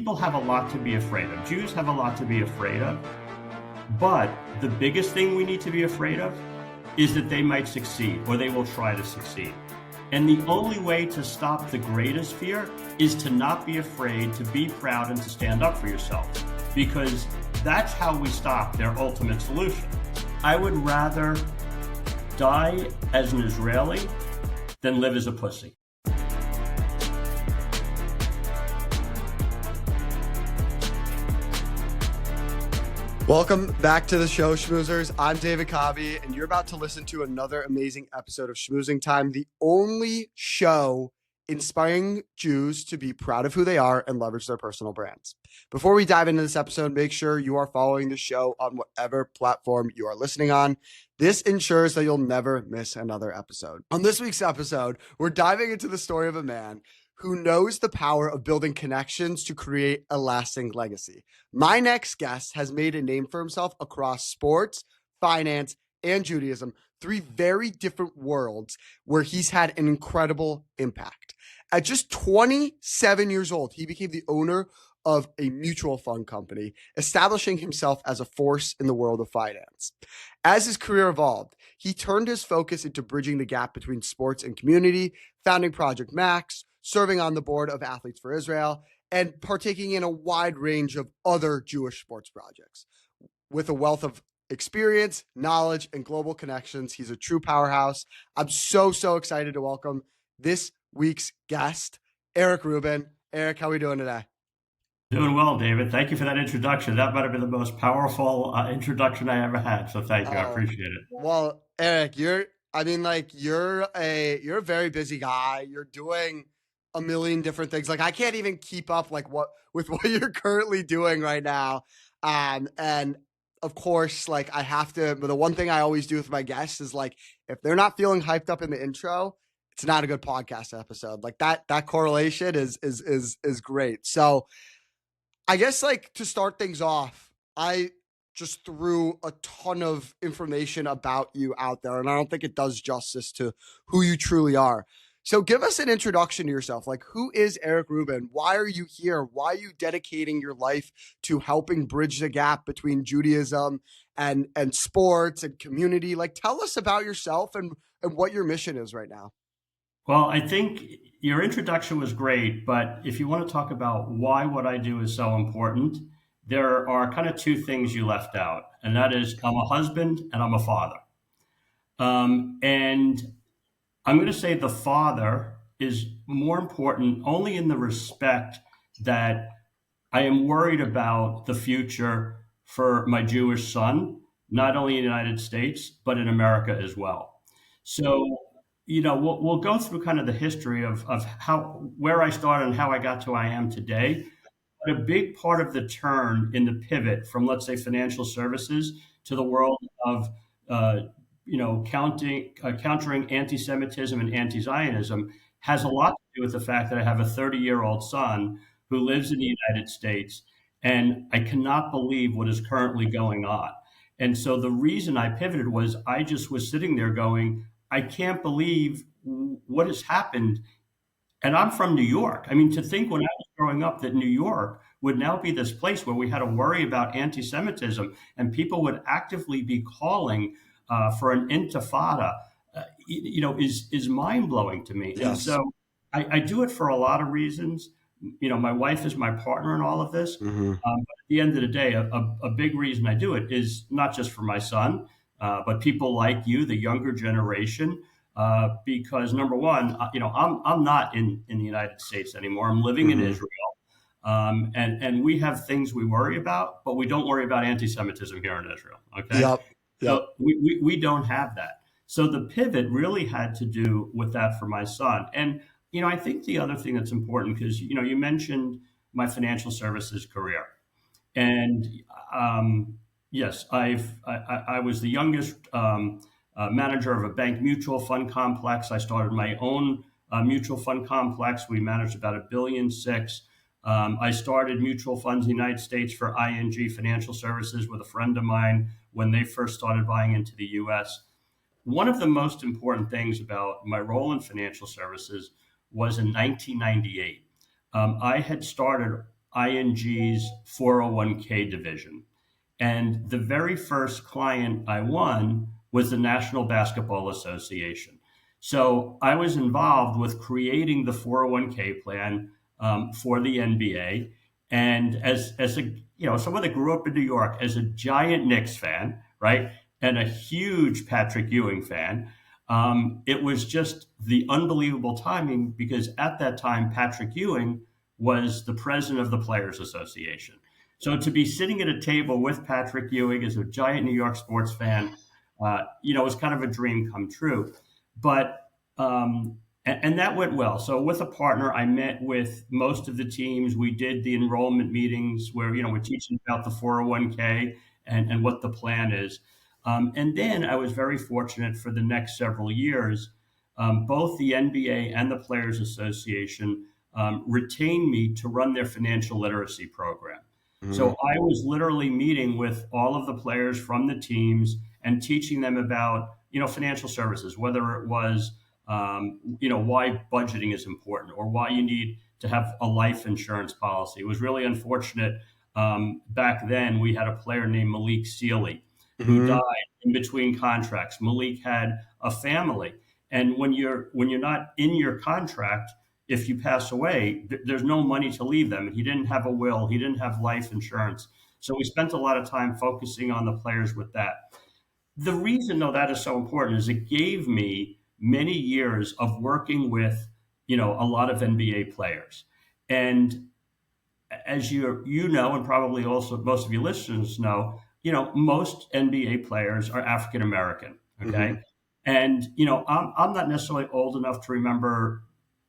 people have a lot to be afraid of. Jews have a lot to be afraid of. But the biggest thing we need to be afraid of is that they might succeed, or they will try to succeed. And the only way to stop the greatest fear is to not be afraid, to be proud, and to stand up for yourself, because that's how we stop their ultimate solution. I would rather die as an Israeli than live as a pussy. Welcome back to the show, Schmoozers. I'm David Cobby, and you're about to listen to another amazing episode of Schmoozing Time, the only show inspiring Jews to be proud of who they are and leverage their personal brands. Before we dive into this episode, make sure you are following the show on whatever platform you are listening on. This ensures that you'll never miss another episode. On this week's episode, we're diving into the story of a man who knows the power of building connections to create a lasting legacy. My next guest has made a name for himself across sports, finance, and Judaism, three very different worlds where he's had an incredible impact. At just 27 years old, he became the owner of a mutual fund company, establishing himself as a force in the world of finance. As his career evolved, he turned his focus into bridging the gap between sports and community, founding Project Max, serving on the board of Athletes for Israel, and partaking in a wide range of other Jewish sports projects. With a wealth of experience, knowledge, and global connections, he's a true powerhouse. I'm so excited to welcome this week's guest, Eric Rubin. Eric, how are we doing today? Doing well, David. Thank you for that introduction. That might have been the most powerful introduction I ever had. So thank you. I appreciate it. Well, Eric, you're a very busy guy. You're doing a million different things. Like, I can't even keep up with what you're currently doing right now. And of course, like, I have to, but the one thing I always do with my guests is, like, if they're not feeling hyped up in the intro, it's not a good podcast episode. Like, that correlation is great. So I guess, like, to start things off, I just threw a ton of information about you out there, and I don't think it does justice to who you truly are. So give us an introduction to yourself. Like, who is Eric Rubin? Why are you here? Why are you dedicating your life to helping bridge the gap between Judaism and sports and community? Like, tell us about yourself and what your mission is right now. Well, I think your introduction was great, but if you want to talk about why what I do is so important, there are kind of two things you left out, and that is I'm a husband and I'm a father. And I'm going to say the father is more important only in the respect that I am worried about the future for my Jewish son, not only in the United States, but in America as well. So, we'll go through kind of the history of where I started and how I got to where I am today. But a big part of the turn in the pivot from, let's say, financial services to the world of countering anti-Semitism and anti-Zionism has a lot to do with the fact that I have a 30-year-old son who lives in the United States, and I cannot believe what is currently going on. And so the reason I pivoted was I just was sitting there going, I can't believe what has happened. And I'm from New York. I mean, to think when I was growing up that New York would now be this place where we had to worry about anti-Semitism and people would actively be calling for an intifada, is mind-blowing to me. Yes. And so I do it for a lot of reasons. My wife is my partner in all of this. Mm-hmm. But at the end of the day, a big reason I do it is not just for my son, but people like you, the younger generation, because number one, I'm not in the United States anymore. I'm living mm-hmm. in Israel. And we have things we worry about, but we don't worry about anti-Semitism here in Israel. Okay. Yep. So we don't have that. So the pivot really had to do with that for my son. And, I think the other thing that's important, because, you mentioned my financial services career. And yes, I was the youngest manager of a bank mutual fund complex. I started my own mutual fund complex. We managed about $1.6 billion. I started mutual funds in the United States for ING Financial Services with a friend of mine when they first started buying into the U.S. One of the most important things about my role in financial services was in 1998. I had started ING's 401k division. And the very first client I won was the National Basketball Association. So I was involved with creating the 401k plan for the NBA. And as a someone that grew up in New York, as a giant Knicks fan, right, and a huge Patrick Ewing fan, it was just the unbelievable timing because at that time Patrick Ewing was the president of the Players Association. So to be sitting at a table with Patrick Ewing as a giant New York sports fan, was kind of a dream come true. But and that went well. So with a partner, I met with most of the teams. We did the enrollment meetings where we're teaching about the 401k and what the plan is. And then I was very fortunate for the next several years. Both the NBA and the Players Association retained me to run their financial literacy program. So I was literally meeting with all of the players from the teams and teaching them about, financial services, whether it was, why budgeting is important or why you need to have a life insurance policy. It was really unfortunate. Back then, we had a player named Malik Sealy who died in between contracts. Malik had a family, and when you're not in your contract, if you pass away, there's no money to leave them. He didn't have a will. He didn't have life insurance. So we spent a lot of time focusing on the players with that. The reason, though, that is so important is it gave me many years of working with, a lot of NBA players. And as you know, and probably also most of your listeners know, most NBA players are African American. Okay. And, I'm not necessarily old enough to remember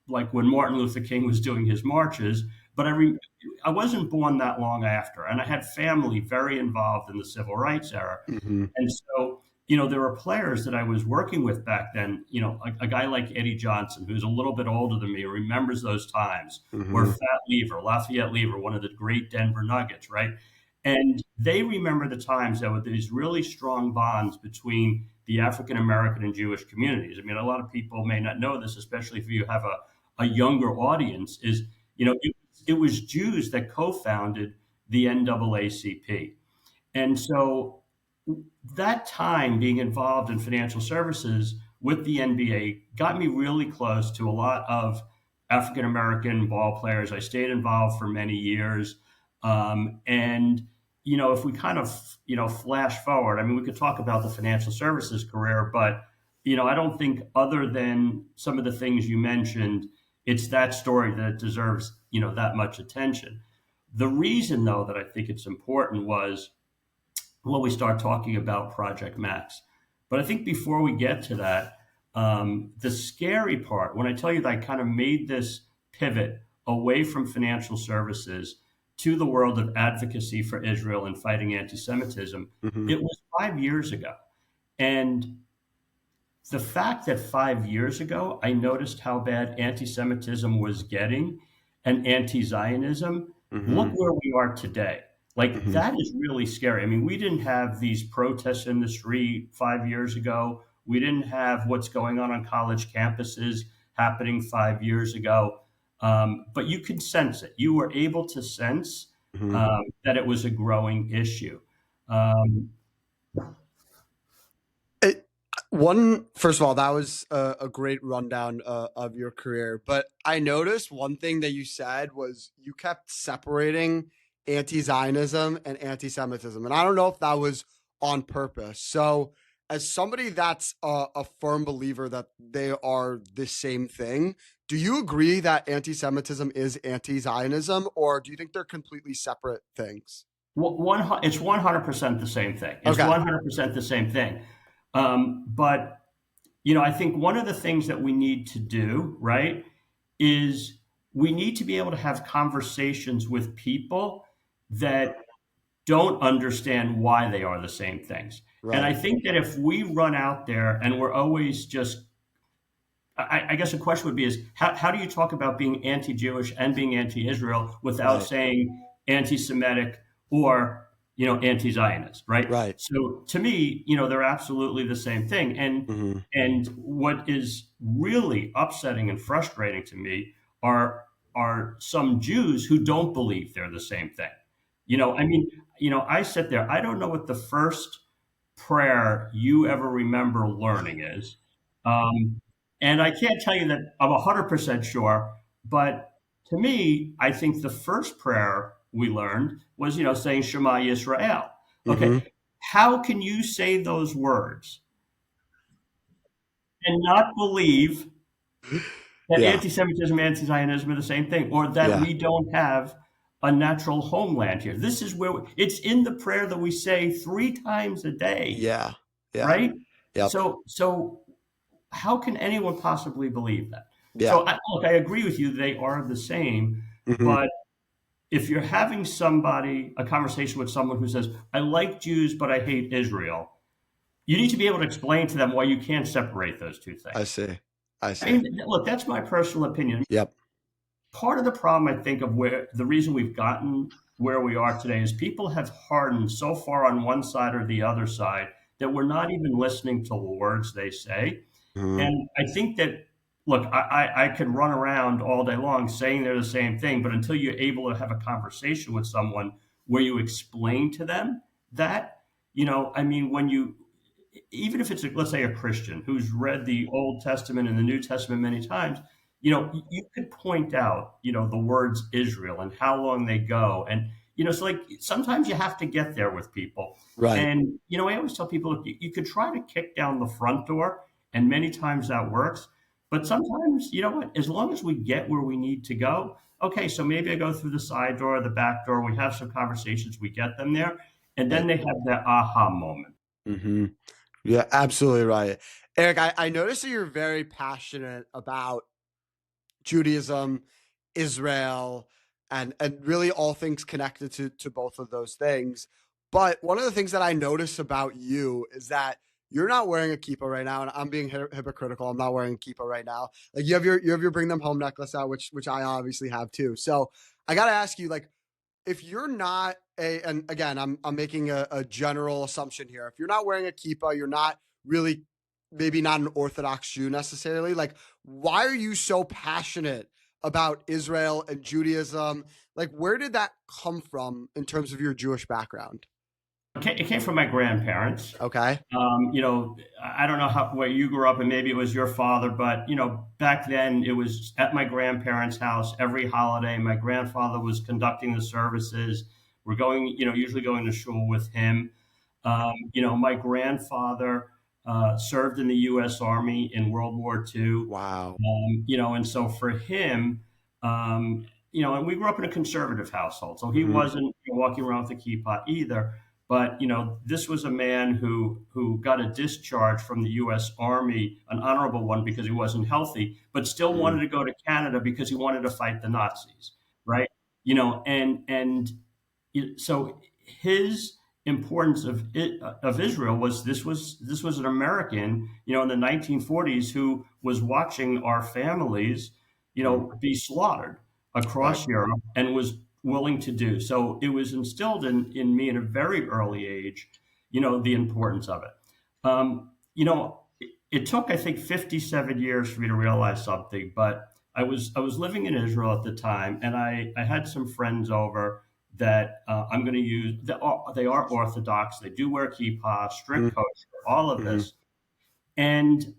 like when Martin Luther King was doing his marches, but I wasn't born that long after. And I had family very involved in the civil rights era. And so, there were players that I was working with back then, a guy like Eddie Johnson, who's a little bit older than me, remembers those times, or Fat Lever, Lafayette Lever, one of the great Denver Nuggets, right? And they remember the times that were these really strong bonds between the African American and Jewish communities. I mean, a lot of people may not know this, especially if you have a younger audience, is, it was Jews that co-founded the NAACP. And so that time being involved in financial services with the NBA got me really close to a lot of African American ball players. I stayed involved for many years. And, if we kind of, flash forward, I mean, we could talk about the financial services career, but, I don't think other than some of the things you mentioned, it's that story that deserves, that much attention. The reason, though, that I think it's important was when we start talking about Project Max. But I think before we get to that, the scary part, when I tell you that I kind of made this pivot away from financial services to the world of advocacy for Israel and fighting anti-Semitism, it was 5 years ago. And the fact that 5 years ago, I noticed how bad anti-Semitism was getting and anti-Zionism, look where we are today. Like, that is really scary. I mean, we didn't have these protests in the street 5 years ago. We didn't have what's going on college campuses happening 5 years ago. But you could sense it. You were able to sense that it was a growing issue. First of all, that was a great rundown of your career. But I noticed one thing that you said was you kept separating anti-Zionism and anti-Semitism. And I don't know if that was on purpose. So as somebody that's a firm believer that they are the same thing, do you agree that anti-Semitism is anti-Zionism, or do you think they're completely separate things? It's 100% the same thing. It's Okay. 100% the same thing. But, I think one of the things that we need to do, right, is we need to be able to have conversations with people that don't understand why they are the same things. Right. And I think that if we run out there and we're always just, I guess the question would be is how do you talk about being anti-Jewish and being anti-Israel without saying anti-Semitic or, anti-Zionist, right? Right. So to me, they're absolutely the same thing. And what is really upsetting and frustrating to me are are some Jews who don't believe they're the same thing. I mean, I sit there, I don't know what the first prayer you ever remember learning is. Um, and I can't tell you that I'm 100% sure, but to me, I think the first prayer we learned was, saying Shema Yisrael. Mm-hmm. Okay, how can you say those words and not believe that Yeah. anti-Semitism and anti-Zionism are the same thing, or that Yeah. we don't have a natural homeland here? This is where it's in the prayer that we say 3 times a day, Yeah. Yeah. right? Yep. So how can anyone possibly believe that? Yeah. So look, I agree with you; they are the same. Mm-hmm. But if you're having a conversation with someone who says, "I like Jews, but I hate Israel," you need to be able to explain to them why you can't separate those two I things. see. I I see. mean, look, that's my personal opinion. Yep. Part of the problem, I think, of where the reason we've gotten where we are today is people have hardened so far on one side or the other side that we're not even listening to the words they say. Mm-hmm. And I think that, look, I could run around all day long saying they're the same thing, but until you're able to have a conversation with someone where you explain to them that, I mean, even if it's, let's say, a Christian who's read the Old Testament and the New Testament many times, you could point out, the words Israel and how long they go. And, so like sometimes you have to get there with people. Right. And, I always tell people, look, you could try to kick down the front door, and many times that works. But sometimes, you know what, as long as we get where we need to go, okay, so maybe I go through the side door, the back door, we have some conversations, we get them there, and Right. then they have that aha moment. Mm-hmm. Yeah, absolutely right. Eric, I noticed that you're very passionate about Judaism, Israel, and really all things connected to both of those things. But one of the things that I notice about you is that you're not wearing a kippah right now, and I'm being hypocritical. I'm not wearing a kippah right now. Like you have your bring them home necklace out, which I obviously have too. So I got to ask you, like, if you're not and again, I'm making a general assumption here. If you're not wearing a kippah, you're not really maybe not an Orthodox Jew necessarily. Like, why are you so passionate about Israel and Judaism? Like, where did that come from in terms of your Jewish background? It came from my grandparents. Okay. I don't know where you grew up, and maybe it was your father, but back then it was at my grandparents' house every holiday. My grandfather was conducting the services. We're going, usually going to shul with him. My grandfather served in the U.S. Army in World War II. Wow. And so for him, and we grew up in a conservative household, so he Mm-hmm. wasn't walking around with a kippah either. But this was a man who got a discharge from the U.S. Army, an honorable one because he wasn't healthy, but still Mm-hmm. wanted to go to Canada because he wanted to fight the Nazis, right? So his importance of Israel was an American, in the 1940s who was watching our families, Mm-hmm. be slaughtered Right. across Europe and was willing to do. So it was instilled in me at a very early age, the importance of it. It took, I think, 57 years for me to realize something, but I was living in Israel at the time, and I had some friends over that I'm going to use. They are Orthodox. They do wear kippah, strict kosher, all of Mm-hmm. this. And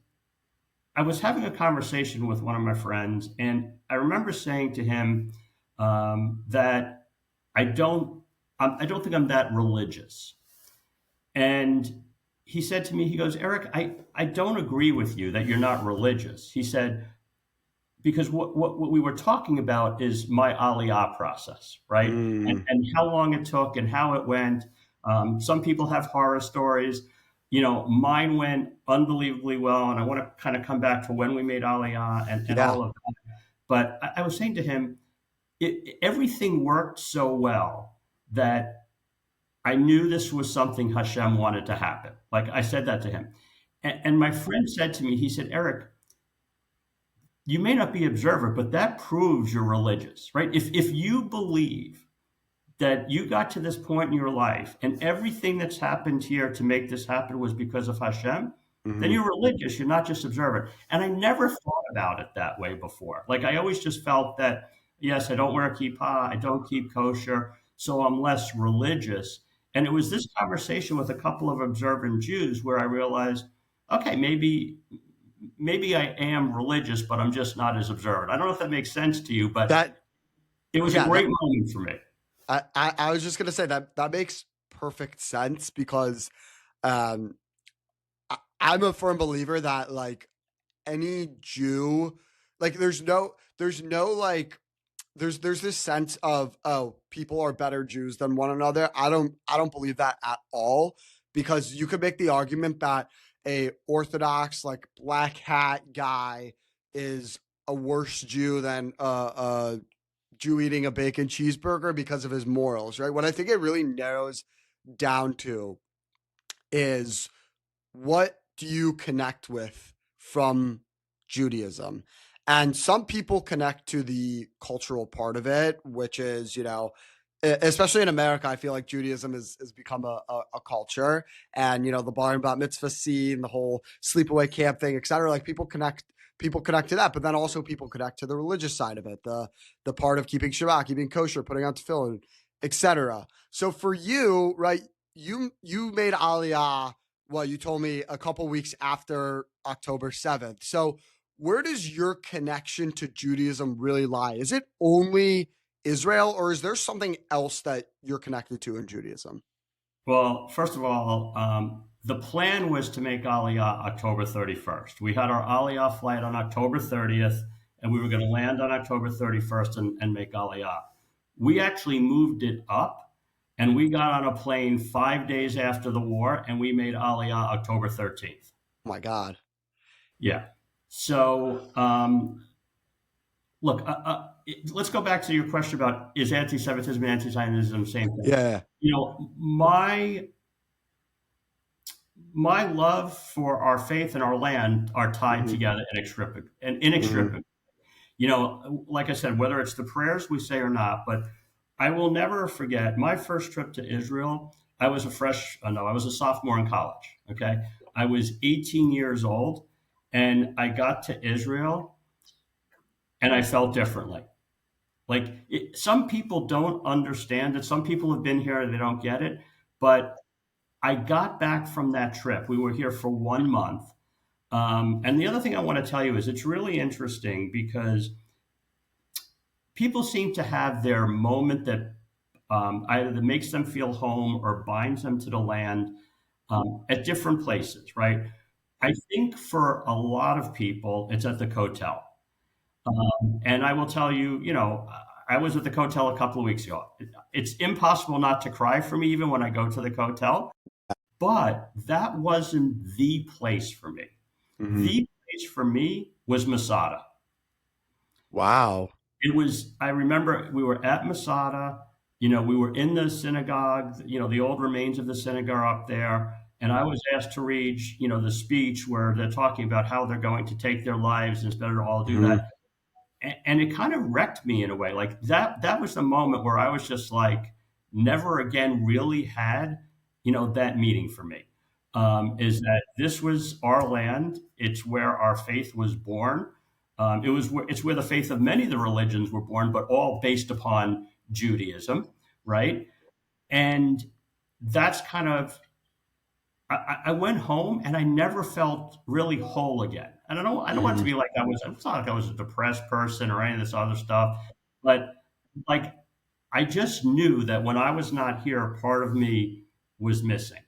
I was having a conversation with one of my friends, and I remember saying to him that I don't, I don't think I'm that religious. And he said to me, he goes, Eric, I don't agree with you that you're not religious. He said, because what we were talking about is my Aliyah process, right? Mm-hmm. And how long it took and how it went. Some people have horror stories. Mine went unbelievably well, and I want to kind of come back to when we made Aliyah and Yeah. all of that. But I was saying to him, everything worked so well that I knew this was something Hashem wanted to happen. Like I said that to him. And my friend said to me, he said, Eric, you may not be observant, but that proves you're religious, right? If you believe that you got to this point in your life and everything that's happened here to make this happen was because of Hashem, then Mm-hmm. you're religious. You're not just observant. And I never thought about it that way before. Like I always just felt that, Yes, I don't wear a kippah. I don't keep kosher, so I'm less religious. And it was this conversation with a couple of observant Jews where I realized, okay, maybe I am religious, but I'm just not as observant. I don't know if that makes sense to you, but That it was a yeah, great that moment for me. I was just gonna say that makes perfect sense because um I'm a firm believer that like any Jew, like there's no like there's this sense of, oh, people are better Jews than one another. I don't believe that at all, because you could make the argument that a Orthodox like black hat guy is a worse Jew than a Jew eating a bacon cheeseburger because of his morals, right? What I think it really narrows down to is, what do you connect with from Judaism? And some people connect to the cultural part of it, which is, especially in America, I feel like Judaism has become a culture. And, the bar and bat mitzvah scene, the whole sleepaway camp thing, et cetera. Like people connect to that, but then also people connect to the religious side of it, the part of keeping Shabbat, keeping kosher, putting on tefillin, et cetera. So for you, right, you made Aliyah, well, you told me a couple weeks after October 7th. So where does your connection to Judaism really lie? Is it only Israel, or is there something else that you're connected to in Judaism? Well, first of all, the plan was to make Aliyah October 31st. We had our Aliyah flight on October 30th, and we were going to land on October 31st and make Aliyah. We actually moved it up, and we got on a plane 5 days after the war, and we made Aliyah October 13th. Oh my God. Yeah. So, look, let's go back to your question about, is anti-Semitism and anti-Zionism the same thing? Yeah. My love for our faith and our land are tied Mm-hmm. together and Mm-hmm. inextricably. Like I said, whether it's the prayers we say or not, but I will never forget my first trip to Israel. I was I was a sophomore in college. Okay. I was 18 years old, and I got to Israel and I felt differently. Some people don't understand it. Some people have been here and they don't get it. But I got back from that trip. We were here for 1 month. And the other thing I want to tell you is it's really interesting because people seem to have their moment that either that makes them feel home or binds them to the land at different places, right? I think for a lot of people, it's at the Kotel. And I will tell you, I was at the Kotel a couple of weeks ago. It's impossible not to cry for me even when I go to the Kotel, but that wasn't the place for me. Mm-hmm. The place for me was Masada. Wow. I remember we were at Masada, we were in the synagogue, the old remains of the synagogue up there. And I was asked to read, the speech where they're talking about how they're going to take their lives and it's better to all do Mm-hmm. that. And it kind of wrecked me in a way. Like that was the moment where I was just like, never again really had, that meaning for me. Is that this was our land. It's where our faith was born. It's where the faith of many of the religions were born, but all based upon Judaism, right? And that's kind of I went home and I never felt really whole again. And I don't want it to Mm-hmm. be like it's not like I was a depressed person or any of this other stuff, but like I just knew that when I was not here, part of me was missing.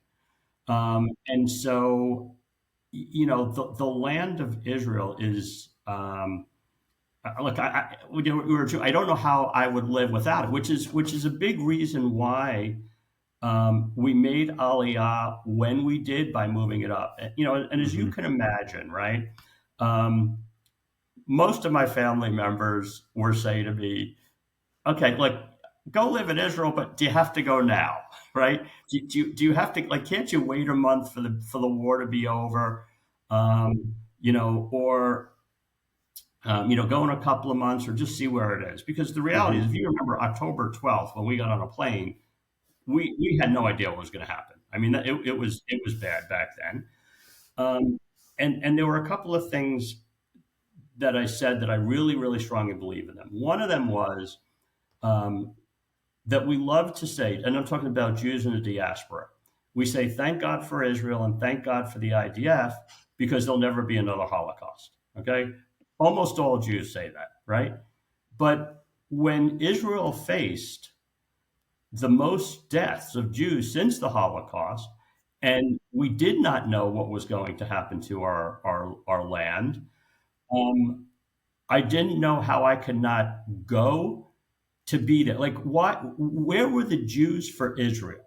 And so, the land of Israel is, look, I don't know how I would live without it, which is a big reason why we made Aliyah when we did by moving it up. And as you Mm-hmm. can imagine, right? Um, Most of my family members were saying to me, "Okay, like go live in Israel, but do you have to go now, right? Do you have to like? Can't you wait a month for the war to be over? Or go in a couple of months or just see where it is." Because the reality is, Mm-hmm. if you remember October 12th when we got on a plane, we had no idea what was going to happen. I mean, it was bad back then. Um, and there were a couple of things that I said that I really, really strongly believe in them. One of them was that we love to say, and I'm talking about Jews in the diaspora, we say, thank God for Israel and thank God for the IDF because there'll never be another Holocaust. Okay. Almost all Jews say that, right? But when Israel faced the most deaths of Jews since the Holocaust, and we did not know what was going to happen to our land, I didn't know how I could not go to be there. Like, why? Where were the Jews for Israel?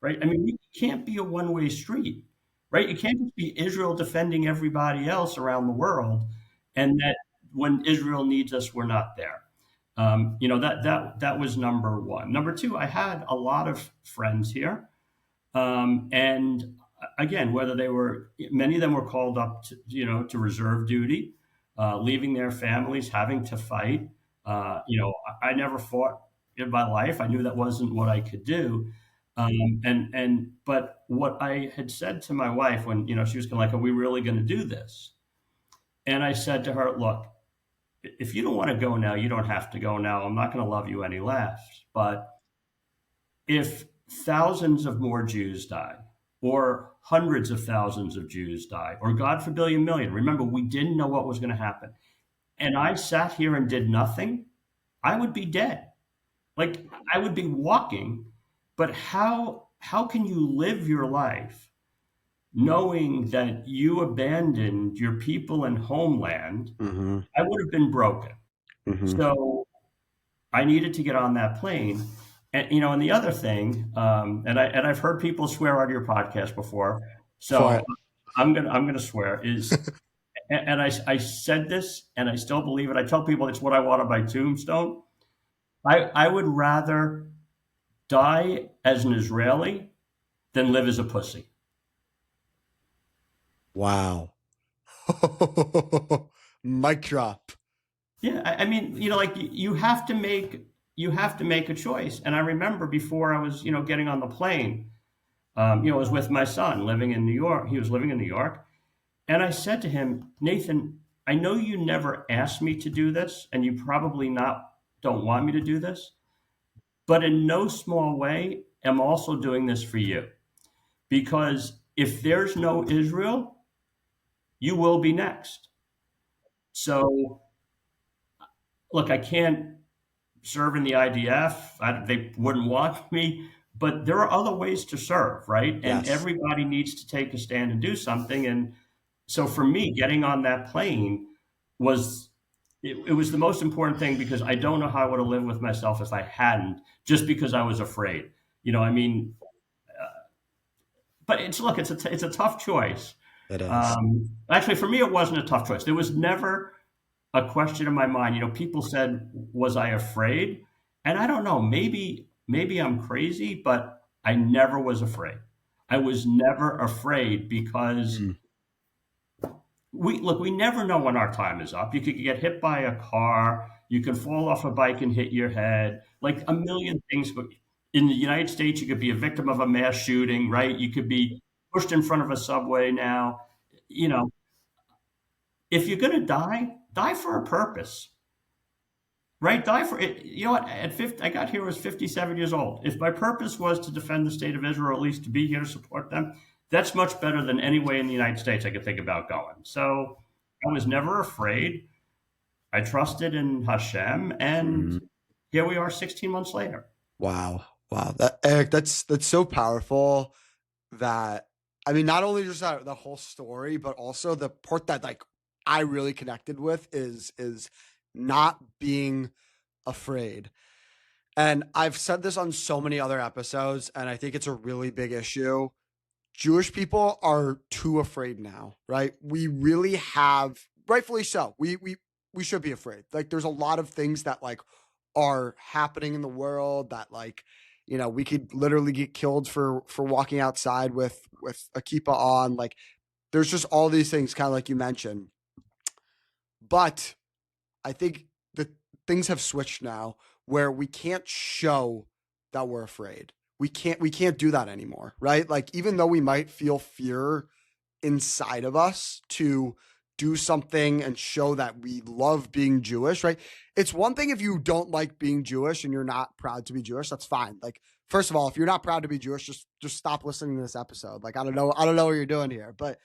Right? I mean, it can't be a one-way street, right? It can't just be Israel defending everybody else around the world, and that when Israel needs us, we're not there. That was number one. Number two, I had a lot of friends here, and again, whether many of them were called up to reserve duty, leaving their families, having to fight. I never fought in my life. I knew that wasn't what I could do. But what I had said to my wife when, she was kind of like, are we really going to do this? And I said to her, look, if you don't want to go now, you don't have to go now. I'm not going to love you any less. But if thousands of more Jews die, or hundreds of thousands of Jews die, or God forbid a million, remember, we didn't know what was going to happen. And I sat here and did nothing, I would be dead. Like, I would be walking. But how can you live your life knowing that you abandoned your people and homeland? Mm-hmm. I would have been broken. Mm-hmm. So I needed to get on that plane. And the other thing, and I've heard people swear on your podcast before, so I'm gonna swear is, and I said this, and I still believe it. I tell people it's what I want on my tombstone. I would rather die as an Israeli than live as a pussy. Wow. Mic drop. Yeah, I mean, like you have to make a choice. And I remember before I was, getting on the plane, I was with my son living in New York. He was living in New York. And I said to him, Nathan, I know you never asked me to do this, and you probably don't want me to do this, but in no small way, I'm also doing this for you. Because if there's no Israel, you will be next. So, look, I can't serve in the IDF. They wouldn't want me, but there are other ways to serve, right? And Yes. Everybody needs to take a stand and do something. And so for me, getting on that plane was the most important thing, because I don't know how I would have lived with myself if I hadn't, just because I was afraid. But it's a tough choice. It is. Actually, for me, it wasn't a tough choice. There was never a question in my mind. People said, was I afraid? And I don't know, maybe I'm crazy, but I never was afraid. I was never afraid because we never know when our time is up. You could get hit by a car, you can fall off a bike and hit your head, like a million things. In the United States, you could be a victim of a mass shooting, right? You could be pushed in front of a subway now. If you're going to die for a purpose, right? Die for it. You know what? At 50, I got here, I was 57 years old. If my purpose was to defend the state of Israel, or at least to be here to support them, that's much better than any way in the United States I could think about going. So I was never afraid. I trusted in Hashem, and here we are 16 months later. Wow. Eric, that's so powerful. That, I mean, not only just the whole story, but also the part that like I really connected with is not being afraid. And I've said this on so many other episodes, and I think it's a really big issue. Jewish people are too afraid now, right? We really have, rightfully so. We should be afraid. Like, there's a lot of things that like are happening in the world that like, we could literally get killed for walking outside with a kippah on. Like, there's just all these things, kind of like you mentioned. But I think the things have switched now where we can't show that we're afraid. We can't do that anymore, right? Like, even though we might feel fear inside of us to do something and show that we love being Jewish, right? It's one thing if you don't like being Jewish and you're not proud to be Jewish, that's fine. Like, first of all, if you're not proud to be Jewish, just stop listening to this episode. Like, I don't know what you're doing here. But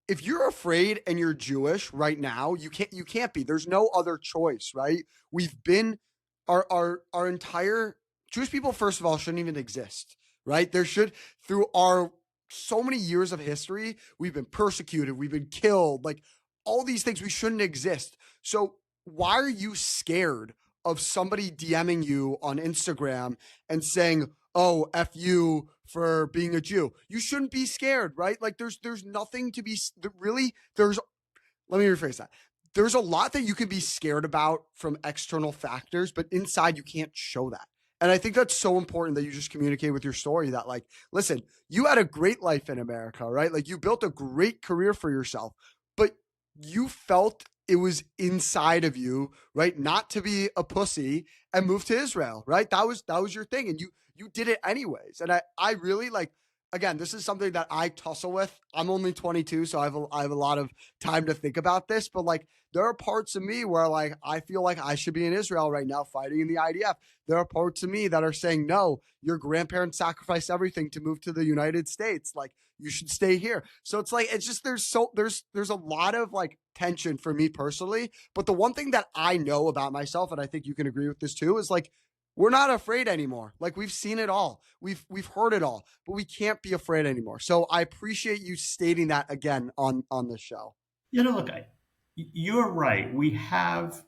if you're afraid and you're Jewish right now, you can't be. There's no other choice, right? We've been our entire Jewish people, first of all, shouldn't even exist, right? There should, through our so many years of history, we've been persecuted, we've been killed, like all these things, we shouldn't exist. So why are you scared of somebody DMing you on Instagram and saying, oh, F you for being a Jew? You shouldn't be scared, right? Like there's nothing to be really, let me rephrase that. There's a lot that you can be scared about from external factors, but inside you can't show that. And I think that's so important that you just communicate with your story that, like, listen, you had a great life in America, right? Like you built a great career for yourself, but you felt it was inside of you, right? Not to be a pussy and move to Israel, right? That was your thing. And you did it anyways. And I really like, again, this is something that I tussle with. I'm only 22, so I have a lot of time to think about this, but like there are parts of me where like I feel like I should be in Israel right now fighting in the IDF. There are parts of me that are saying, no, your grandparents sacrificed everything to move to the United States. Like you should stay here. So it's like, it's just, there's a lot of like tension for me personally. But the one thing that I know about myself, and I think you can agree with this too, is like, we're not afraid anymore. Like we've seen it all. We've heard it all, but we can't be afraid anymore. So I appreciate you stating that again on the show. Look, you're right.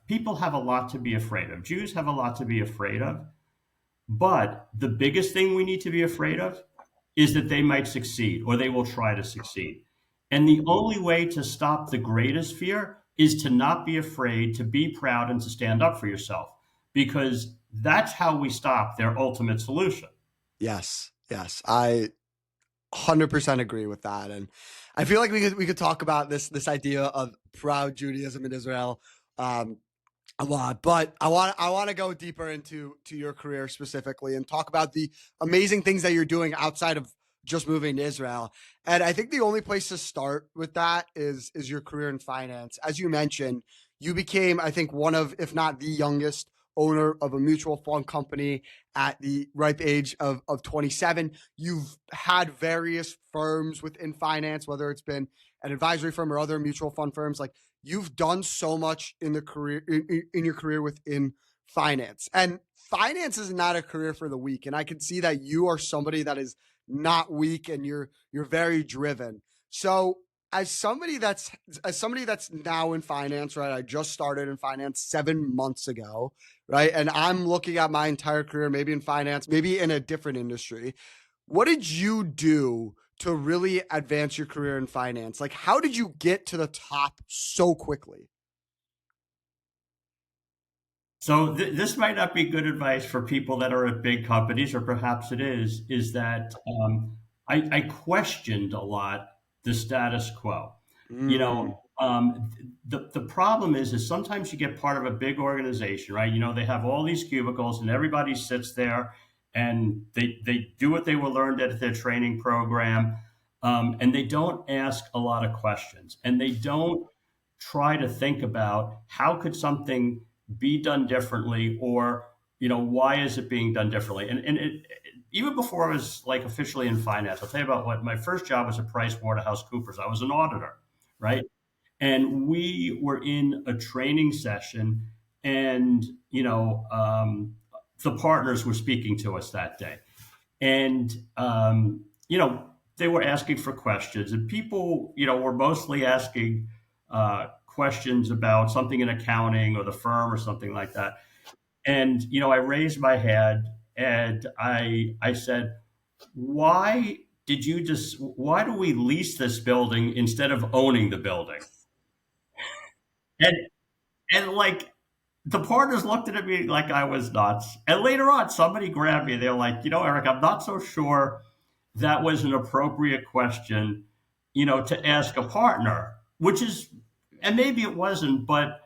People have a lot to be afraid of. Jews have a lot to be afraid of. But the biggest thing we need to be afraid of is that they might succeed or they will try to succeed. And the only way to stop the greatest fear is to not be afraid, to be proud, and to stand up for yourself, because that's how we stop their ultimate solution. Yes. I 100% agree with that. And I feel like we could talk about this idea of proud Judaism in Israel a lot, but I want to go deeper into your career specifically and talk about the amazing things that you're doing outside of just moving to Israel. And I think the only place to start with that is your career in finance. As you mentioned, you became, I think, one of, if not the youngest owner of a mutual fund company at the ripe age of 27. You've had various firms within finance, whether it's been an advisory firm or other mutual fund firms. Like you've done so much in the career in your career within finance, and finance is not a career for the weak. And I can see that you are somebody that is not weak and you're very driven. So as somebody that's now in finance, right? I just started in finance 7 months ago, right? And I'm looking at my entire career, maybe in finance, maybe in a different industry. What did you do to really advance your career in finance? Like, how did you get to the top so quickly? So this might not be good advice for people that are at big companies, or perhaps it is that I questioned a lot the status quo. The problem is sometimes you get part of a big organization, right? They have all these cubicles and everybody sits there and they do what they were learned at their training program, and they don't ask a lot of questions, and they don't try to think about how could something be done differently, or why is it being done differently. And even before I was like officially in finance, I'll tell you about what my first job was at PricewaterhouseCoopers. I was an auditor, right? And we were in a training session, and the partners were speaking to us that day, and they were asking for questions, and people were mostly asking questions about something in accounting or the firm or something like that. And I raised my hand and I said, why do we lease this building instead of owning the building? And like the partners looked at me like I was nuts. And later on, somebody grabbed me. They're like, Eric, I'm not so sure that was an appropriate question, to ask a partner, and maybe it wasn't, but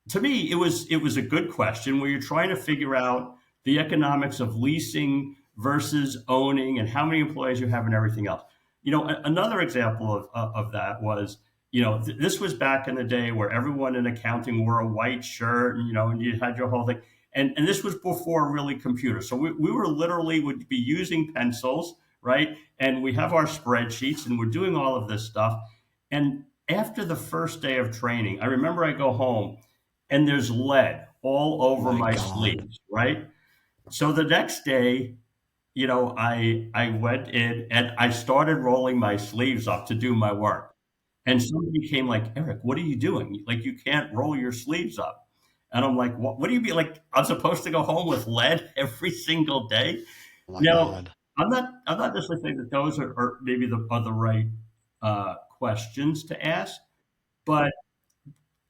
to me, it was a good question where you're trying to figure out the economics of leasing versus owning and how many employees you have and everything else. Another example of that was, this was back in the day where everyone in accounting wore a white shirt, and you had your whole thing. And this was before really computers. So we were literally would be using pencils, right? And we have our spreadsheets and we're doing all of this stuff. And after the first day of training, I remember I go home and there's lead all over my sleeves, right? So the next day, I went in and I started rolling my sleeves up to do my work. And somebody came like, Eric, what are you doing? Like, you can't roll your sleeves up. And I'm like, what do you mean? Like, I'm supposed to go home with lead every single day? Oh my Now, God. I'm not necessarily saying that those are maybe are the right questions to ask, but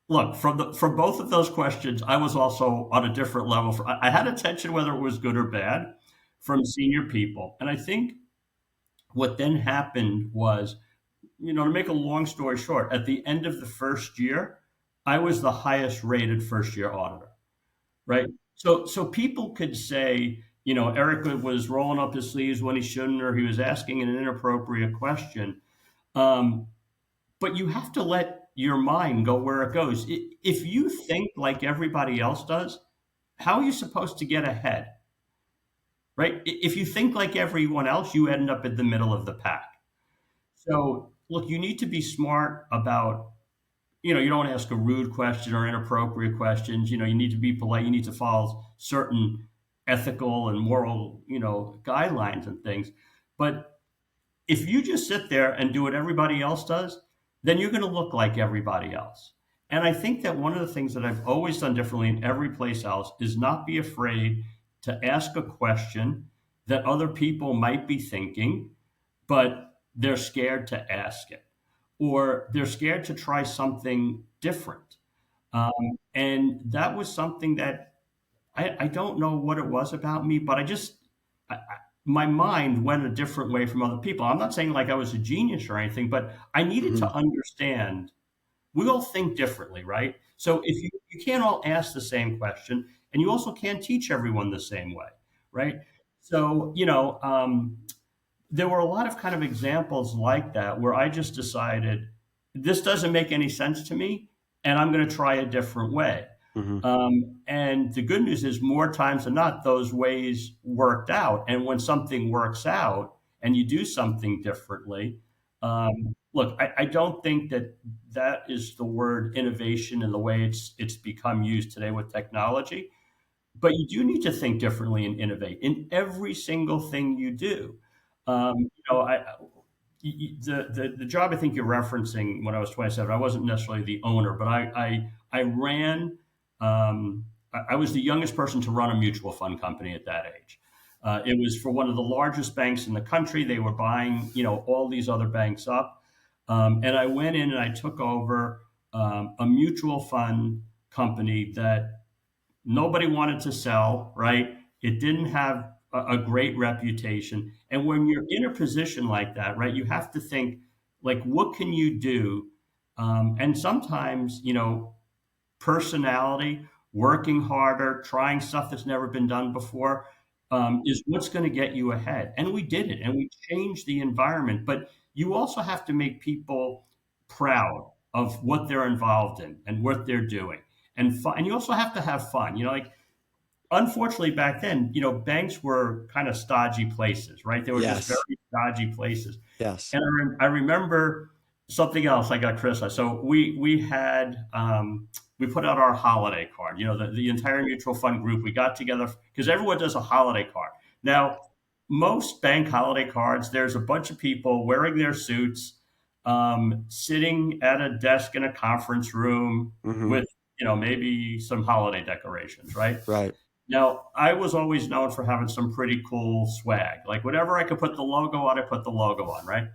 look, from both of those questions, I was also on a different level. I had attention, whether it was good or bad, from senior people. And I think what then happened was, to make a long story short, at the end of the first year, I was the highest rated first year auditor, right? So people could say, Eric was rolling up his sleeves when he shouldn't, or he was asking an inappropriate question. Um, but you have to let your mind go where it goes. If you think like everybody else does, how are you supposed to get ahead, right? If you think like everyone else, you end up in the middle of the pack. So, look, you need to be smart about, you don't ask a rude question or inappropriate questions. You need to be polite. You need to follow certain ethical and moral, guidelines and things. But if you just sit there and do what everybody else does, then you're going to look like everybody else. And I think that one of the things that I've always done differently in every place else is not be afraid to ask a question that other people might be thinking, but they're scared to ask it, or they're scared to try something different. And that was something that I don't know what it was about me, but my mind went a different way from other people. I'm not saying like I was a genius or anything, but I needed to Mhm. understand we all think differently, right? So if you can't all ask the same question, and you also can't teach everyone the same way, right? So, there were a lot of kind of examples like that where I just decided this doesn't make any sense to me, and I'm going to try a different way. Mhm. And the good news is, more times than not, those ways worked out. And when something works out and you do something differently, look, I don't think that that is the word innovation in the way it's become used today with technology. But you do need to think differently and innovate in every single thing you do. I the job I think you're referencing when I was 27, I wasn't necessarily the owner, but I ran. I was the youngest person to run a mutual fund company at that age. It was for one of the largest banks in the country. They were buying, all these other banks up, and I went in and I took over a mutual fund company that nobody wanted to sell, right? It didn't have a great reputation. And when you're in a position like that, right, you have to think, like, what can you do? And sometimes, personality, working harder, trying stuff that's never been done before, is what's going to get you ahead. And we did it, and we changed the environment. But you also have to make people proud of what they're involved in and what they're doing, and fun. And you also have to have fun. Like, unfortunately, back then, banks were kind of stodgy places, right? They were just Yes. very stodgy places. Yes. And I remember something else I got criticized. So we put out our holiday card. The entire mutual fund group. We got together because everyone does a holiday card now. Most bank holiday cards, there's a bunch of people wearing their suits, sitting at a desk in a conference room Hmm. with maybe some holiday decorations, right? Right. Now, I was always known for having some pretty cool swag. Like, whatever I could put the logo on, I put the logo on, right?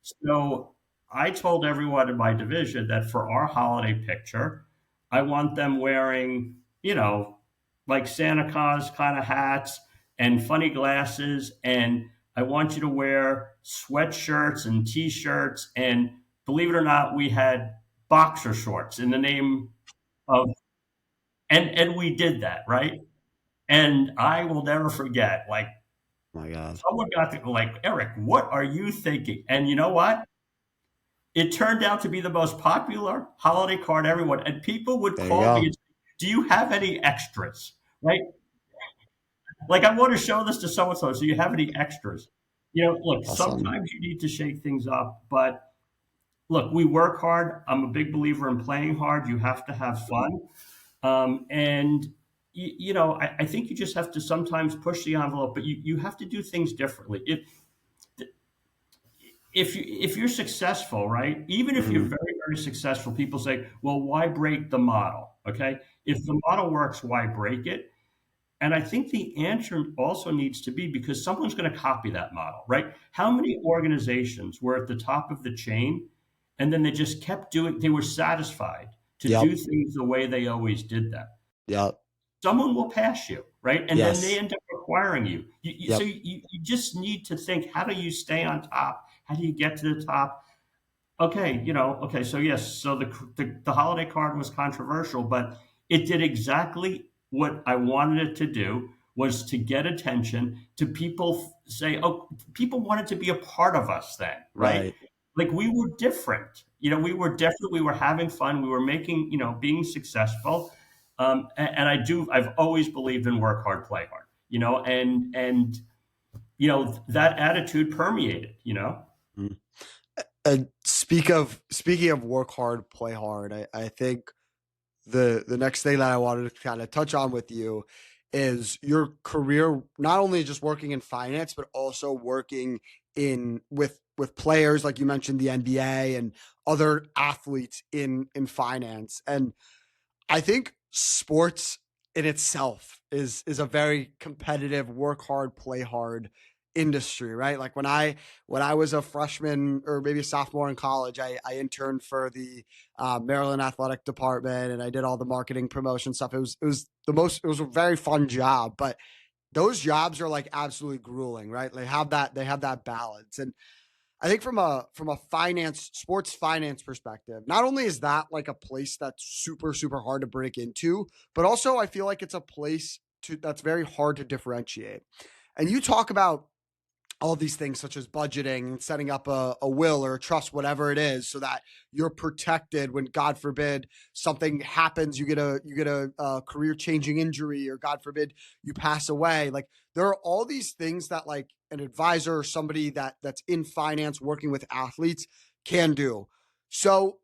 So I told everyone in my division that for our holiday picture, I want them wearing, like Santa Claus kind of hats and funny glasses. And I want you to wear sweatshirts and t-shirts. And believe it or not, we had boxer shorts in the name of, and we did that, right? And I will never forget, like, Oh my God. someone got to like, Eric, what are you thinking? And you know what? It turned out to be the most popular holiday card everyone, and people would There you call me go. and say, "Do you have any extras?" Right? Like, I want to show this to so and so. So you have any extras? Look, Awesome. sometimes you need to shake things up, but look, we work hard. I'm a big believer in playing hard. You have to have fun. And I think you just have to sometimes push the envelope, but you have to do things differently. If you're successful, right? Even if you're Hmm. very, very successful, people say, well, why break the model? Okay. If the model works, why break it? And I think the answer also needs to be because someone's going to copy that model, right? How many organizations were at the top of the chain and then they just kept doing, they were satisfied to Yep. do things the way they always did them? Yep. Someone will pass you, right? And then they Yes. end up requiring you. So Yep. you just need to think, how do you stay on top? How do you get to the top? Okay, okay, so yes, so the holiday card was controversial, but it did exactly what I wanted it to do, was to get attention, to people say, oh, people wanted to be a part of us then, right? Right. Like we were different. We were different. We were having fun. We were making, being successful. And I've always believed in work hard, play hard, and that attitude permeated. Mm. And speaking of work hard, play hard, I think the next thing that I wanted to kind of touch on with you is your career, not only just working in finance, but also working in with players, like you mentioned, the NBA and other athletes in finance. And I think sports in itself is a very competitive, work hard, play hard industry, right? Like when I was a freshman or maybe a sophomore in college, I interned for the Maryland athletic department and I did all the marketing promotion stuff. It was a very fun job, but those jobs are like absolutely grueling, right? They have that balance. And I think from a sports finance perspective, not only is that like a place that's super super hard to break into, but also I feel like it's a place that's very hard to differentiate. And you talk about all these things such as budgeting and setting up a will or a trust, whatever it is, so that you're protected when, God forbid, something happens, you get a career changing injury, or God forbid you pass away. Like there are all these things that like an advisor or somebody that's in finance working with athletes can do. So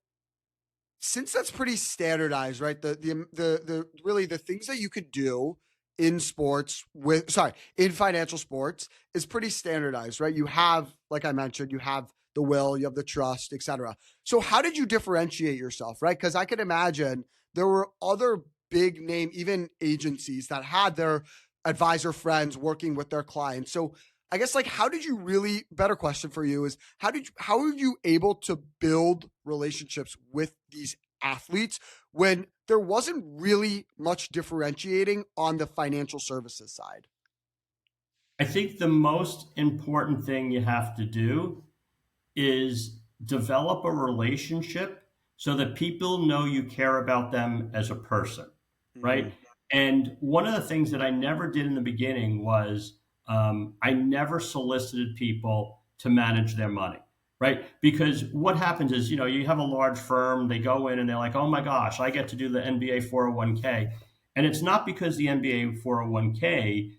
since that's pretty standardized, right? The really the things that you could do in sports with sorry, in financial sports is pretty standardized, right? You have, like I mentioned, you have the will, you have the trust, etc. So how did you differentiate yourself, right? Because I could imagine there were other big name, even agencies that had their advisor friends working with their clients. So I guess like how did you really better question for you is how are you able to build relationships with these athletes when there wasn't really much differentiating on the financial services side? I think the most important thing you have to do is develop a relationship so that people know you care about them as a person, Mm-hmm. right? And one of the things that I never did in the beginning was I never solicited people to manage their money, right? Because what happens is, you have a large firm, they go in and they're like, oh my gosh, I get to do the NBA 401k. And it's not because the NBA 401k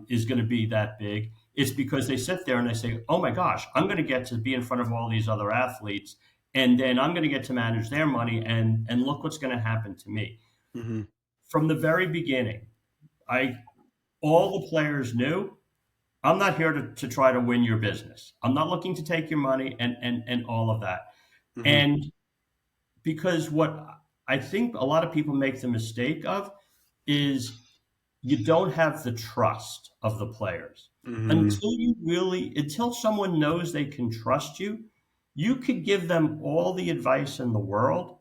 is going to be that big. It's because they sit there and they say, oh my gosh, I'm going to get to be in front of all these other athletes. And then I'm going to get to manage their money. And look what's going to happen to me. Mm-hmm. From the very beginning, I all the players knew I'm not here to try to win your business. I'm not looking to take your money and all of that. Mm-hmm. And because what I think a lot of people make the mistake of is you don't have the trust of the players Mm-hmm. until someone knows they can trust you. You could give them all the advice in the world.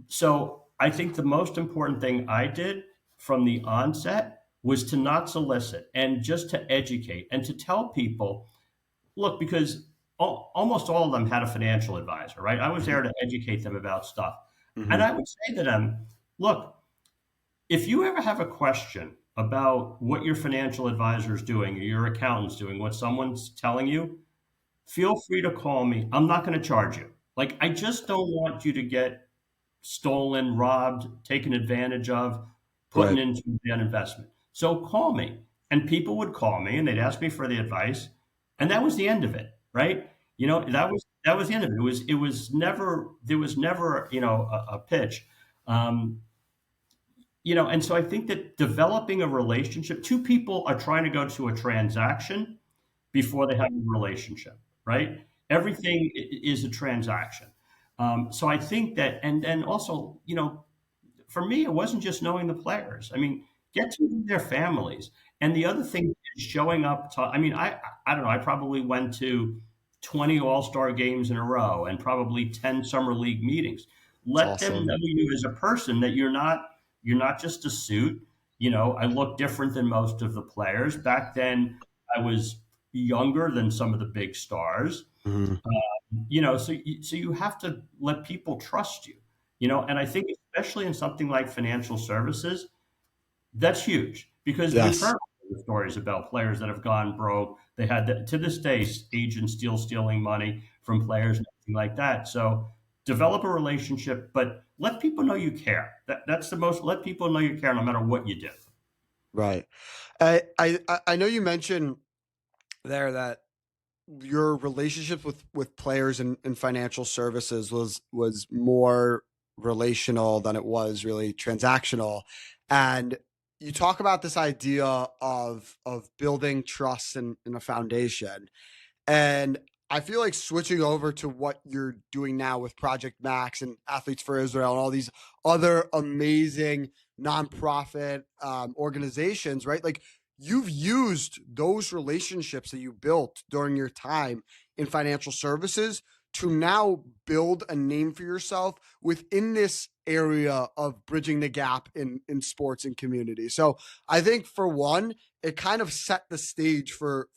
So I think the most important thing I did from the onset was to not solicit and just to educate and to tell people, look, because almost all of them had a financial advisor, right? I was there to educate them about stuff. And Mm-hmm. I would say to them, look, if you ever have a question about what your financial advisor is doing or your accountant's doing, what someone's telling you, feel free to call me. I'm not going to charge you. Like, I just don't want you to get stolen, robbed, taken advantage of, putting Right. into an investment. So call me. And people would call me and they'd ask me for the advice. And that was the end of it, right? That was the end of it. It was never, there was never, a pitch. Um, and so I think that developing a relationship, two people are trying to go to a transaction before they have a relationship, right? Everything is a transaction. So I think that, and then also, for me, it wasn't just knowing the players. I mean, get to know their families. And the other thing is showing up to, I mean, I don't know, I probably went to 20 all-star games in a row and probably 10 summer league meetings. It's Let them know awesome. you as a person, that you're not just a suit. I look different than most of the players. Back then I was younger than some of the big stars. Mhm. So you have to let people trust you. And I think especially in something like financial services, that's huge, because we've Yes. heard stories about players that have gone broke. They had to this day agents stealing money from players and everything like that. So develop a relationship, but let people know you care. That's the most. Let people know you care, no matter what you do. Right. I know you mentioned there that your relationship with players in financial services was more relational than it was really transactional, and you talk about this idea of building trust in a foundation. And I feel like switching over to what you're doing now with Project Max and Athletes for Israel and all these other amazing nonprofit organizations, right? Like, you've used those relationships that you built during your time in financial services to now build a name for yourself within this area of bridging the gap in sports and community. So I think, for one, it kind of set the stage for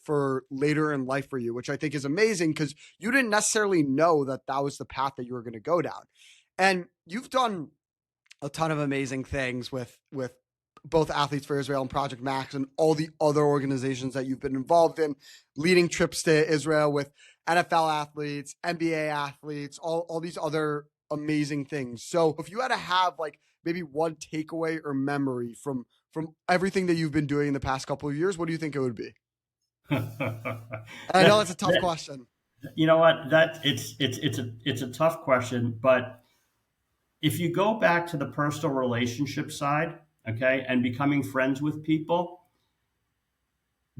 later in life for you, which I think is amazing, because you didn't necessarily know that that was the path that you were going to go down. And you've done a ton of amazing things with both Athletes for Israel and Project Max and all the other organizations that you've been involved in, leading trips to Israel with NFL athletes, NBA athletes, all these other amazing things. So if you had to have, like, maybe one takeaway or memory from everything that you've been doing in the past couple of years, what do you think it would be? And I know that, that's a tough that, question. you know what? That it's a tough question, but if you go back to the personal relationship side, okay, and becoming friends with people,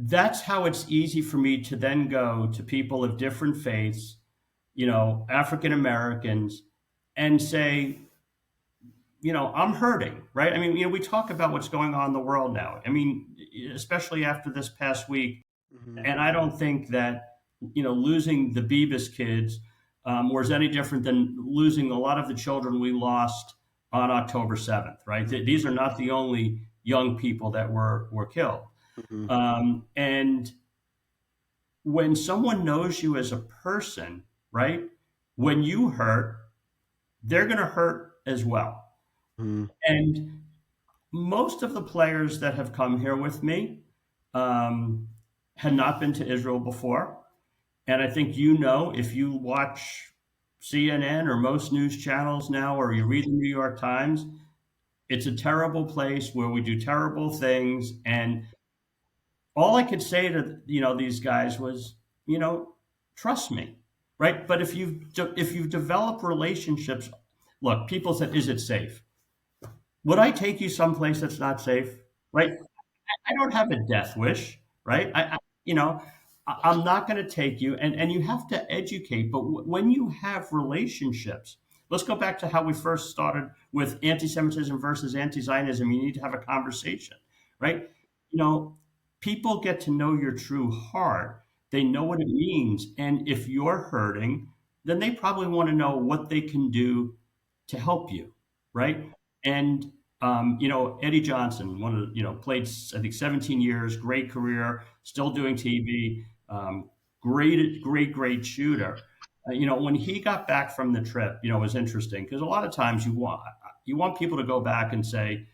that's how it's easy for me to then go to people of different faiths, African Americans, and say, I'm hurting, right? I mean, we talk about what's going on in the world now. I mean, especially after this past week. Hmm. And I don't think that, losing the Beavis kids was any different than losing a lot of the children we lost on October 7th, right? These are not the only young people that were killed. Hmm. And when someone knows you as a person, right? When you hurt, they're going to hurt as well. Hmm. And most of the players that have come here with me um, had not been to Israel before. And I think, if you watch CNN or most news channels now, or you read the New York Times, it's a terrible place where we do terrible things. And all I could say to these guys was, trust me, right? But if you've developed relationships, look, people said, "Is it safe?" Would I take you someplace that's not safe? Right? I don't have a death wish, right? You know, I'm not going to take you, and you have to educate. But when you have relationships, let's go back to how we first started with anti-Semitism versus anti-Zionism. You need to have a conversation, right? You know, people get to know your true heart. They know what it means, and if you're hurting, then they probably want to know what they can do to help you, right? And Eddie Johnson, one of played I think 17 years, great career, still doing TV, great shooter. When he got back from the trip, it was interesting because a lot of times you want people to go back and say,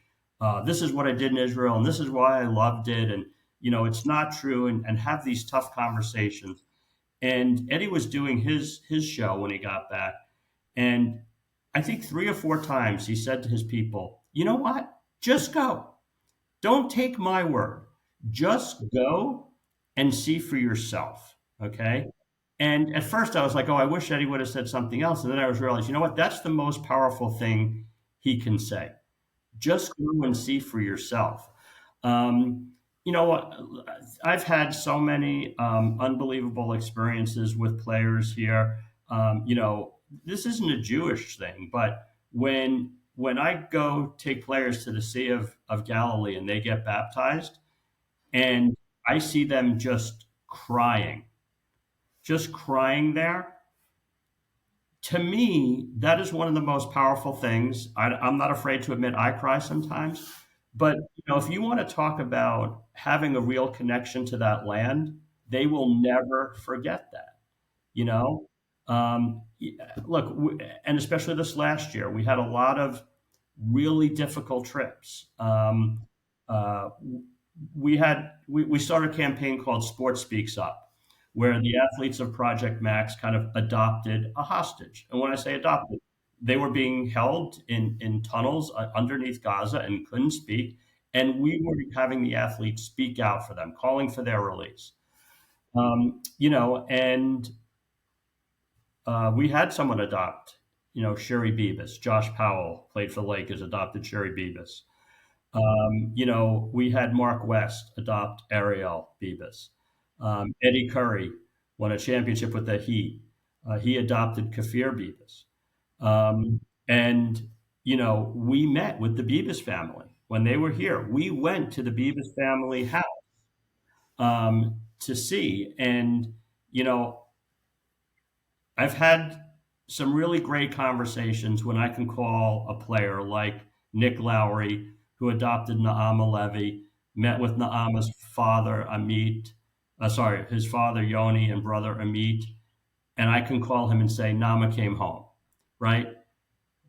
this is what I did in Israel and this is why I loved it, and it's not true, and have these tough conversations. And Eddie was doing his show when he got back, and I think 3 or 4 times he said to his people, "You know what? Just go. Don't take my word. Just go and see for yourself." Okay. And at first I was like, oh, I wish Eddie would have said something else. And then I was realized, you know what? That's the most powerful thing he can say. Just go and see for yourself. Um, you know what? I've had so many unbelievable experiences with players here. This isn't a Jewish thing, but when I go take players to the Sea of Galilee and they get baptized, and I see them just crying there, to me, that is one of the most powerful things. I'm not afraid to admit I cry sometimes. But if you want to talk about having a real connection to that land, they will never forget that. You know, um, Look, and especially this last year, we had a lot of really difficult trips. Uh, we started a campaign called Sport Speaks Up, where the athletes of Project Max kind of adopted a hostage. And when I say adopted, they were being held in tunnels underneath Gaza and couldn't speak. And we were having the athletes speak out for them, calling for their release. And we had someone adopt, Sherry Beavis. Josh Powell played for the Lakers, adopted Sherry Beavis. We had Mark West adopt Ariel Beavis. Eddie Curry won a championship with the Heat. He adopted Kafir Beavis. And we met with the Beavis family when they were here. We went to the Beavis family house to see. And, you know, I've had some really great conversations when I can call a player like Nick Lowry, who adopted Naama Levy, met with Naama's father, his father, Yoni, and brother, Amit, and I can call him and say, Naama came home, right?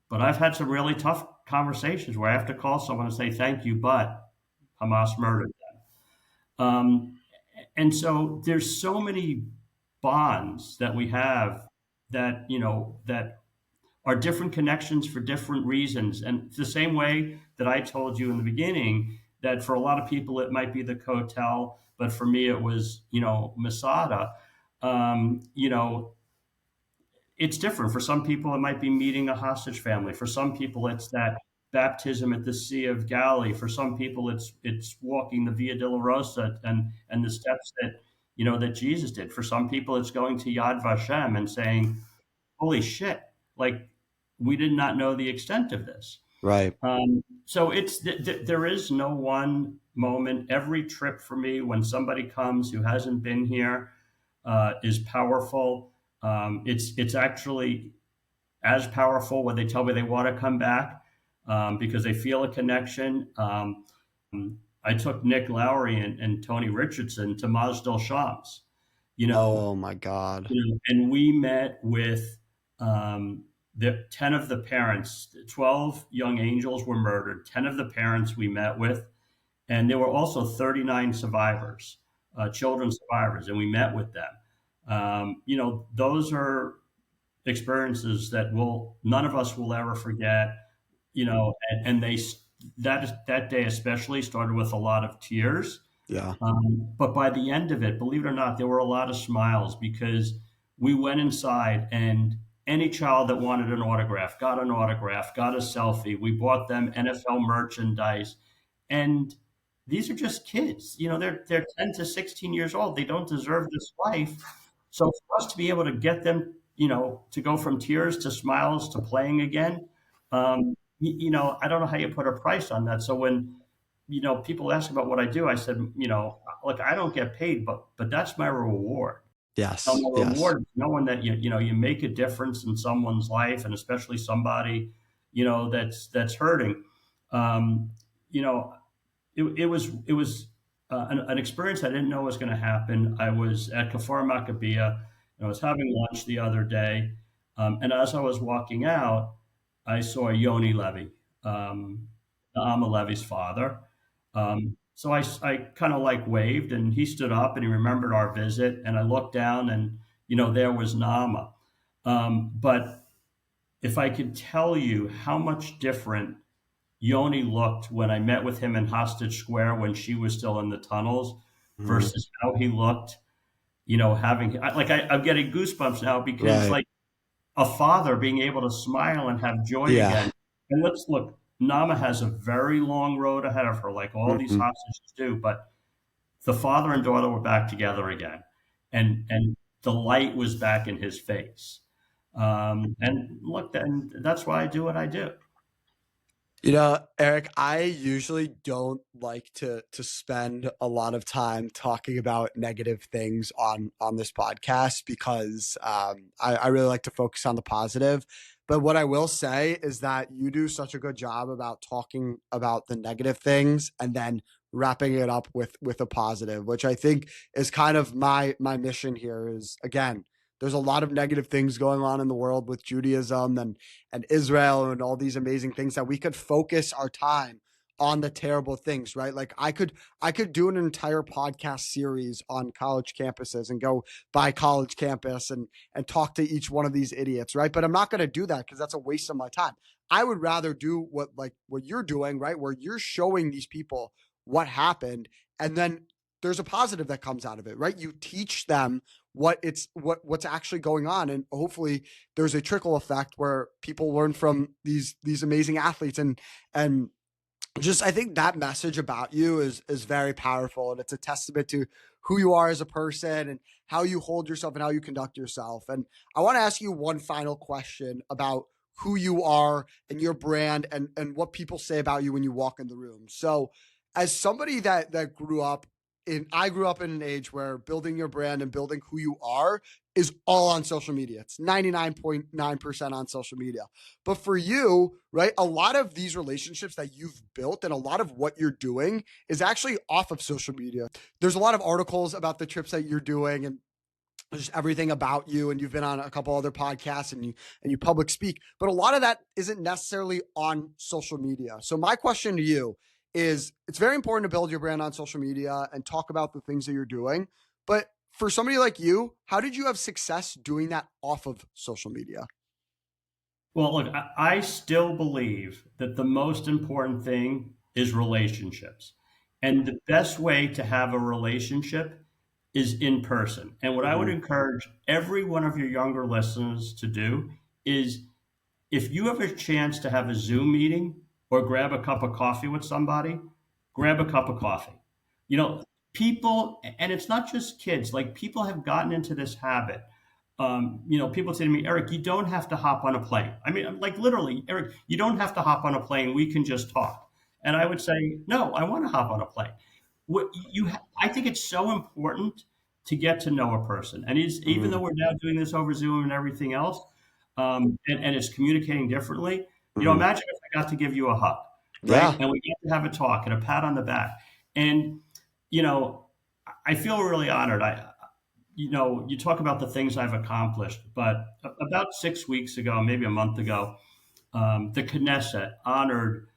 But I've had some really tough conversations where I have to call someone and say, thank you, but Hamas murdered them. And so there's so many bonds that we have that are different connections for different reasons. And the same way that I told you in the beginning that for a lot of people it might be the Kotel, but for me it was, Masada. Um, you know, it's different. For some people, it might be meeting a hostage family. For some people, it's that baptism at the Sea of Galilee. For some people, it's walking the Via Dolorosa and the steps that Jesus did. For some people, it's going to Yad Vashem and saying, "Holy shit! Like we did not know the extent of this." Right. So there is no one moment. Every trip for me, when somebody comes who hasn't been here, is powerful. It's actually as powerful when they tell me they want to come back because they feel a connection. I took Nick Lowry and Tony Richardson to Mazdal Shams, you know, Oh my God. and we met with the 10 of the parents. 12 young angels were murdered. 10 of the parents we met with, and there were also 39 survivors, children survivors, and we met with them. Those are experiences that none of us will ever forget. And that day especially started with a lot of tears. Yeah. But by the end of it, believe it or not, there were a lot of smiles because we went inside and any child that wanted an autograph, got a selfie. We bought them NFL merchandise. And these are just kids. They're 10 to 16 years old. They don't deserve this life. So for us to be able to get them, to go from tears to smiles to playing again, I don't know how you put a price on that. So when, people ask about what I do, I said, look, I don't get paid, but that's my reward. Yes. My Yes. reward is knowing that you make a difference in someone's life, and especially somebody, that's hurting. Um, you know, it was an experience I didn't know was going to happen. I was at Kfar Maccabea, and I was having lunch the other day, and as I was walking out, I saw Yoni Levy, Naama Levy's father. So I kind of like waved, and he stood up and he remembered our visit, and I looked down, and there was Nama. But if I could tell you how much different Yoni looked when I met with him in Hostage Square when she was still in the tunnels Mm, versus how he looked, I'm getting goosebumps now because right. like a father being able to smile and have joy Yeah. again. And let's look, Nama has a very long road ahead of her, like all these Mhm. hostages do, but the father and daughter were back together again. And the light was back in his face. And look, then that's why I do what I do. Eric, I usually don't like to spend a lot of time talking about negative things on this podcast because I really like to focus on the positive. But what I will say is that you do such a good job about talking about the negative things and then wrapping it up with a positive, which I think is kind of my mission here. Is again, there's a lot of negative things going on in the world with Judaism and Israel and all these amazing things that we could focus our time on the terrible things, right? Like I could do an entire podcast series on college campuses and go by college campus and talk to each one of these idiots, right? But I'm not going to do that because that's a waste of my time. I would rather do what you're doing, right? Where you're showing these people what happened and then there's a positive that comes out of it, right? You teach them what's actually going on and hopefully there's a trickle effect where people learn from these amazing athletes and just I think that message about you is very powerful and it's a testament to who you are as a person and how you hold yourself and how you conduct yourself. And I want to ask you one final question about who you are and your brand and what people say about you when you walk in the room. So as somebody that grew up I grew up in an age where building your brand and building who you are is all on social media. It's 99.9% on social media. But for you, right, a lot of these relationships that you've built and a lot of what you're doing is actually off of social media. There's a lot of articles about the trips that you're doing and just everything about you, and you've been on a couple other podcasts and you public speak, but a lot of that isn't necessarily on social media. So my question to you is it's very important to build your brand on social media and talk about the things that you're doing, but for somebody like you, how did you have success doing that off of social media? Well, look, I still believe that the most important thing is relationships. And the best way to have a relationship is in person. And what I would Mm-hmm. encourage every one of your younger listeners to do is if you have a chance to have a Zoom meeting or grab a cup of coffee with somebody, grab a cup of coffee. You know, people, and it's not just kids, like people have gotten into this habit. People say to me, Eric, you don't have to hop on a plane. I mean, like literally, Eric, you don't have to hop on a plane. We can just talk. And I would say, no, I want to hop on a plane. I think it's so important to get to know a person. And even Mm-hmm. though we're now doing this over Zoom and everything else, and it's communicating differently. Mm-hmm. Imagine if I got to give you a hug, right? Yeah. And we get to have a talk and a pat on the back. And, you know, I feel really honored. You talk about the things I've accomplished, but about 6 weeks ago, maybe a month ago, the Knesset honored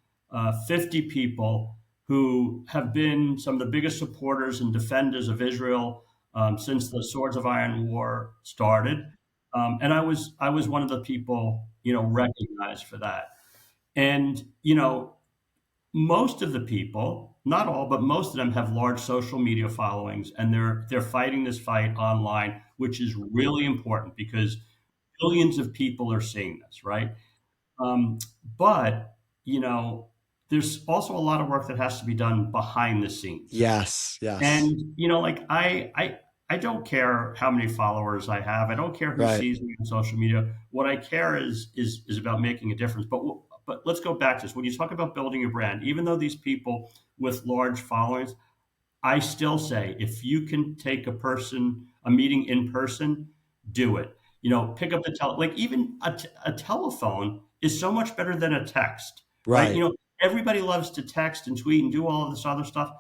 50 people who have been some of the biggest supporters and defenders of Israel since the Swords of Iron War started. And I was one of the people recognized for that. And most of the people, not all, but most of them have large social media followings, and they're fighting this fight online, which is really important because billions of people are seeing this, right? Um, but you know, there's also a lot of work that has to be done behind the scenes. Yes. Yes. And like I don't care how many followers I have. I don't care who Right. sees me on social media. What I care is about making a difference. But let's go back to this. When you talk about building your brand, even though these people with large followings, I still say if you can take a meeting in person, do it. Pick up like even a telephone is so much better than a text, right? Right. Everybody loves to text and tweet and do all of this other stuff.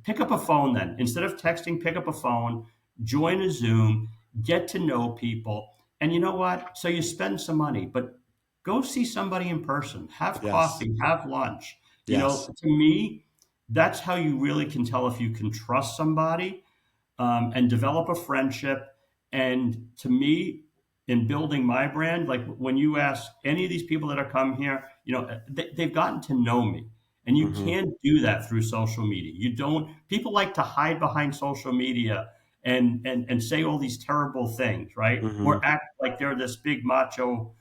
Pick up a phone then. Instead of texting, pick up a phone, join a Zoom, get to know people. And you know what? So you spend some money, but go see somebody in person, have Yes. coffee, have lunch. Yes. To me, that's how you really can tell if you can trust somebody and develop a friendship And to me, in building my brand, like when you ask any of these people that have come here, they've gotten to know me. And you can't do that through social media. You don't, people like to hide behind social media and say all these terrible things, right? Or act like they're this big macho,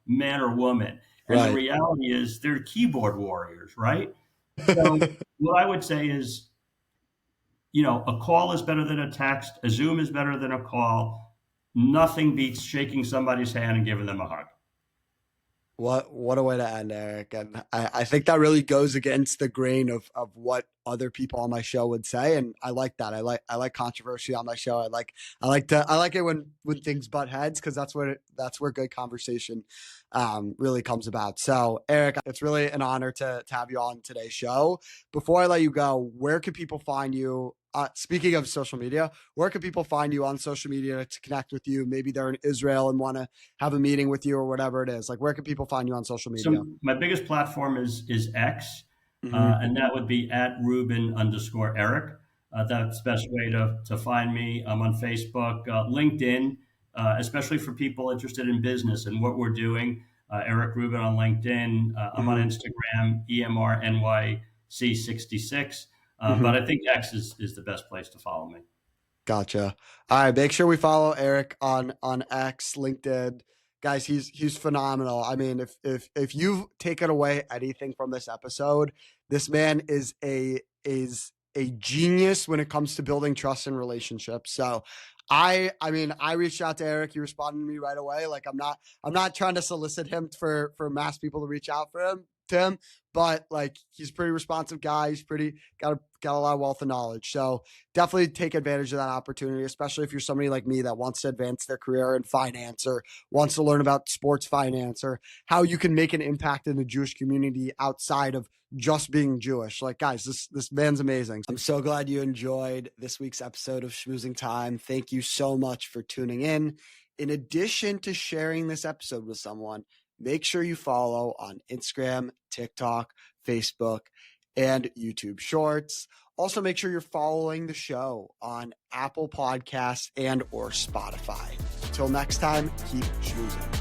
man or woman. And the Right. reality is they're keyboard warriors, right? So what I would say is, a call is better than a text. A Zoom is better than a call. Nothing beats shaking somebody's hand and giving them a hug. What a way to end, Eric. And I think that really goes against the grain of what other people on my show would say. And I like that. I like controversy on my show. I like it when things butt heads, because that's where good conversation really comes about. So Eric, it's really an honor to have you on today's show. Before I let you go, where can people find you? Speaking of social media, where can people find you on social media to connect with you? Maybe they're in Israel and want to have a meeting with you or whatever it is. Like, where can people find you on social media? So my biggest platform is X, and that would be @Rubin_Eric. That's the best way to find me. I'm on Facebook, LinkedIn, especially for people interested in business and what we're doing. Eric Rubin on LinkedIn. I'm on Instagram, EMRNYC66. But I think X is the best place to follow me. Gotcha. All right. Make sure we follow Eric on X, LinkedIn. Guys, he's phenomenal. I mean, if you've taken away anything from this episode, this man is a genius when it comes to building trust and relationships. So I mean, I reached out to Eric. He responded to me right away. Like, I'm not trying to solicit him for mass people to reach out to him, but like, he's a pretty responsive guy. He's got a lot of wealth of knowledge. So definitely take advantage of that opportunity, especially if you're somebody like me that wants to advance their career in finance or wants to learn about sports finance or how you can make an impact in the Jewish community outside of just being Jewish. Like, guys, this man's amazing. I'm so glad you enjoyed this week's episode of Schmoozing Time. Thank you so much for tuning in. In addition to sharing this episode with someone, make sure you follow on Instagram, TikTok, Facebook, and YouTube Shorts. Also, make sure you're following the show on Apple Podcasts and or Spotify. Till next time, keep schmoozing.